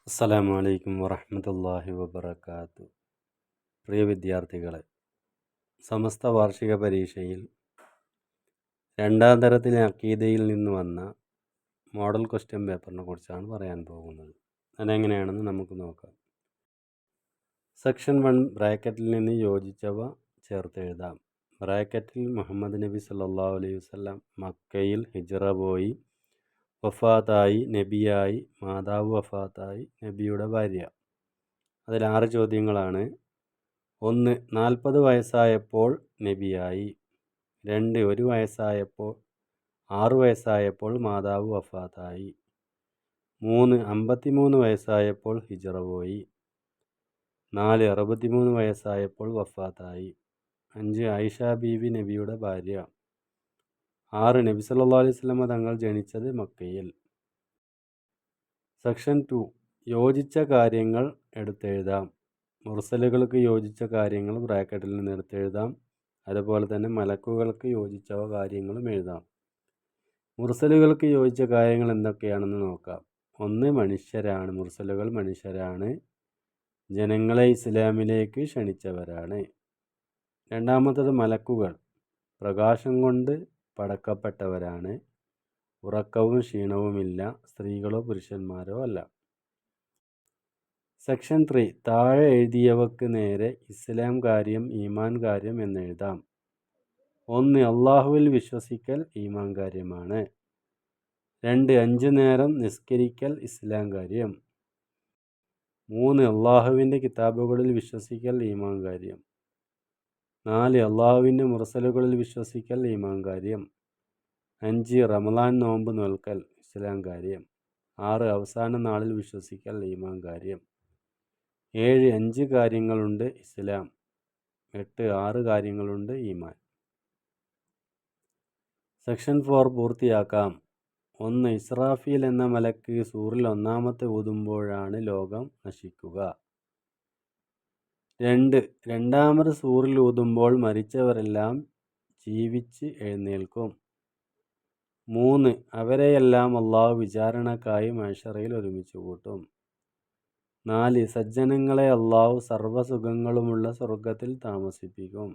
അസ്സലാമു അലൈക്കും വറഹ്മത്തുള്ളാഹി വബറകാത്തു. പ്രിയ വിദ്യാർത്ഥികളെ, സമസ്ത വാർഷിക പരീക്ഷയിൽ രണ്ടാം തരത്തിലെ അക്കീദയിൽ നിന്ന് വന്ന മോഡൽ ക്വസ്റ്റ്യൻ പേപ്പറിനെ കുറിച്ചാണ് പറയാൻ പോകുന്നത്. അതെങ്ങനെയാണെന്ന് നമുക്ക് നോക്കാം. സെക്ഷൻ 1 ബ്രാക്കറ്റിൽ നിന്ന് യോജിച്ചവ ചേർത്തെഴുതാം. ബ്രാക്കറ്റിൽ മുഹമ്മദ് നബി സല്ലല്ലാഹു അലൈഹി വസല്ലം മക്കയിൽ ഹിജ്റ പോയി, വഫാത്തായി, നബിയായി, മാതാവ് വഫാത്തായി, നബിയുടെ ഭാര്യ. അതിൽ 6 ചോദ്യങ്ങളാണ്. 1. 40 വയസ്സായപ്പോൾ നബിയായി. 2. 1 വയസ്സായപ്പോൾ 6 വയസ്സായപ്പോൾ മാതാവ് വഫാത്തായി. 3. 53 വയസ്സായപ്പോൾ ഹിജ്റ പോയി. 4. 63 വയസ്സായപ്പോൾ വഫാത്തായി. 5. ആയിഷ ബീവി നബിയുടെ ഭാര്യ. 6. നബി സല്ലല്ലാഹു അലൈഹി വസല്ലമ തങ്ങൾ ജനിച്ചത് മക്കയിൽ. സെക്ഷൻ 2 യോജിച്ച കാര്യങ്ങൾ എടുത്തെഴുതാം. മുർസലുകൾക്ക് യോജിച്ച കാര്യങ്ങൾ ബ്രാക്കറ്റിൽ നിന്ന് എടുത്തെഴുതാം. അതുപോലെ തന്നെ മലക്കുകൾക്ക് യോജിച്ചവ കാര്യങ്ങളും എഴുതാം. മുർസലുകൾക്ക് യോജിച്ച കാര്യങ്ങൾ എന്തൊക്കെയാണെന്ന് നോക്കാം. 1. മനുഷ്യരാണ്. മുർസലുകൾ മനുഷ്യരാണ്, ജനങ്ങളെ ഇസ്ലാമിലേക്ക് ക്ഷണിച്ചവരാണ്. രണ്ടാമത്തത് മലക്കുകൾ പ്രകാശം കൊണ്ട് പടക്കപ്പെട്ടവരാണ്, ഉറക്കവും ക്ഷീണവുമില്ല, സ്ത്രീകളോ പുരുഷന്മാരോ അല്ല. സെക്ഷൻ 3 താഴെ എഴുതിയവക്ക് നേരെ ഇസ്ലാം കാര്യം, ഈമാൻ കാര്യം എന്നെഴുതാം. 1. അള്ളാഹുവിൽ വിശ്വസിക്കൽ ഈമാൻ കാര്യമാണ്. 2. 5 നേരം നിസ്കരിക്കൽ ഇസ്ലാം കാര്യം. 3. അള്ളാഹുവിൻ്റെ കിതാബുകളിൽ വിശ്വസിക്കൽ ഈമാൻ കാര്യം. 4. അള്ളാഹുവിൻ്റെ മുർസലുകളിൽ വിശ്വസിക്കൽ ഈമാൻ കാര്യം. 5. റമളാൻ നോമ്പ് നോൽക്കൽ ഇസ്ലാം കാര്യം. 6. അവസാന നാളിൽ വിശ്വസിക്കൽ ഈമാൻ കാര്യം. 7. 5 കാര്യങ്ങളുണ്ട് ഇസ്ലാം. 8. 6 കാര്യങ്ങളുണ്ട് ഈമാൻ. സെക്ഷൻ 4 പൂർത്തിയാക്കാം. 1. ഇസ്രാഫീൽ എന്ന മലക്ക് സൂറിൽ ഒന്നാമത്തെ ഊതുമ്പോഴാണ് ലോകം നശിക്കുക. 2. രണ്ടാമത് സൂറിൽ ഊതുമ്പോൾ മരിച്ചവരെല്ലാം ജീവിച്ച് എഴുന്നേൽക്കും. 3. അവരെയെല്ലാം അള്ളാഹു വിചാരണക്കായി മഹ്ശറയിൽ ഒരുമിച്ച് കൂട്ടും. 4. സജ്ജനങ്ങളെ അള്ളാഹു സർവ്വസുഖങ്ങളുമുള്ള സ്വർഗത്തിൽ താമസിപ്പിക്കും.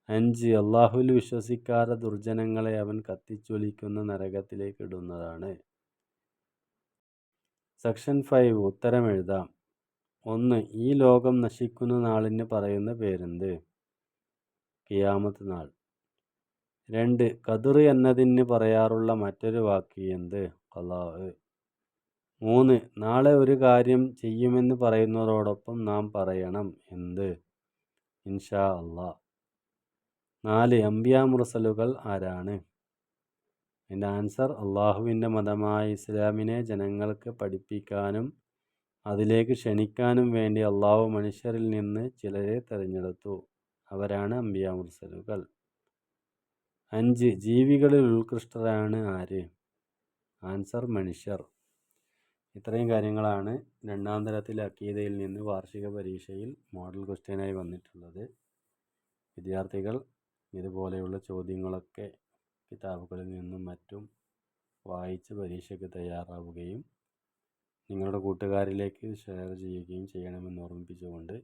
5. അള്ളാഹുവിൽ വിശ്വസിക്കാത്ത ദുർജനങ്ങളെ അവൻ കത്തിജ്വലിക്കുന്ന നരകത്തിലേക്ക് ഇടുന്നതാണ്. സെക്ഷൻ 5 ഉത്തരം എഴുതാം. 1. ഈ ലോകം നശിക്കുന്ന നാളിന് പറയുന്ന പേരെന്ത്? ഖിയാമത്ത് നാൾ. 2. ഖദർ എന്നതിന് പറയാറുള്ള മറ്റൊരു വാക്ക് എന്ത്? ഖളാ. 3. നാളെ ഒരു കാര്യം ചെയ്യുമെന്ന് പറയുന്നതോടൊപ്പം നാം പറയണം എന്ത്? ഇൻഷാ അള്ളാ. 4. അംബിയാ മുർസലുകൾ ആരാണ്? അതിൻ്റെ ആൻസർ അള്ളാഹുവിൻ്റെ മതമായ ഇസ്ലാമിനെ ജനങ്ങൾക്ക് പഠിപ്പിക്കാനും അതിലേക്ക് ക്ഷണിക്കാനും വേണ്ടി അള്ളാഹു മനുഷ്യരിൽ നിന്ന് ചിലരെ തിരഞ്ഞെടുത്തു. അവരാണ് അംബിയാ മുർസലുകൾ. 5. ജീവികളിൽ ഉത്കൃഷ്ടരാണ് ആര്? ആൻസർ മനുഷ്യർ. ഇത്രയും കാര്യങ്ങളാണ് രണ്ടാം തരത്തിലെ അക്കീദയിൽ നിന്ന് വാർഷിക പരീക്ഷയിൽ മോഡൽ ക്വസ്റ്റ്യനായി വന്നിട്ടുള്ളത്. വിദ്യാർത്ഥികൾ ഇതുപോലെയുള്ള ചോദ്യങ്ങളൊക്കെ കിതാബുകളിൽ നിന്നും മറ്റും വായിച്ച് പരീക്ഷയ്ക്ക് തയ്യാറാവുകയും നിങ്ങളുടെ കൂട്ടുകാരിലേക്ക് ഷെയർ ചെയ്യുകയും ചെയ്യണമെന്ന് ഓർമ്മിപ്പിച്ചുകൊണ്ട്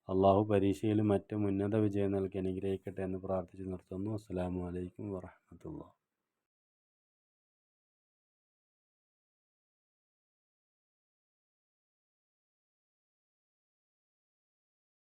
അള്ളാഹു പരീക്ഷയിലും മറ്റും ഉന്നത വിജയം നൽകി അനുഗ്രഹിക്കട്ടെ എന്ന് പ്രാർത്ഥിച്ച് നിർത്തുന്നു. അസ്സലാമു അലൈക്കും വറഹ്മത്തുള്ളാഹി.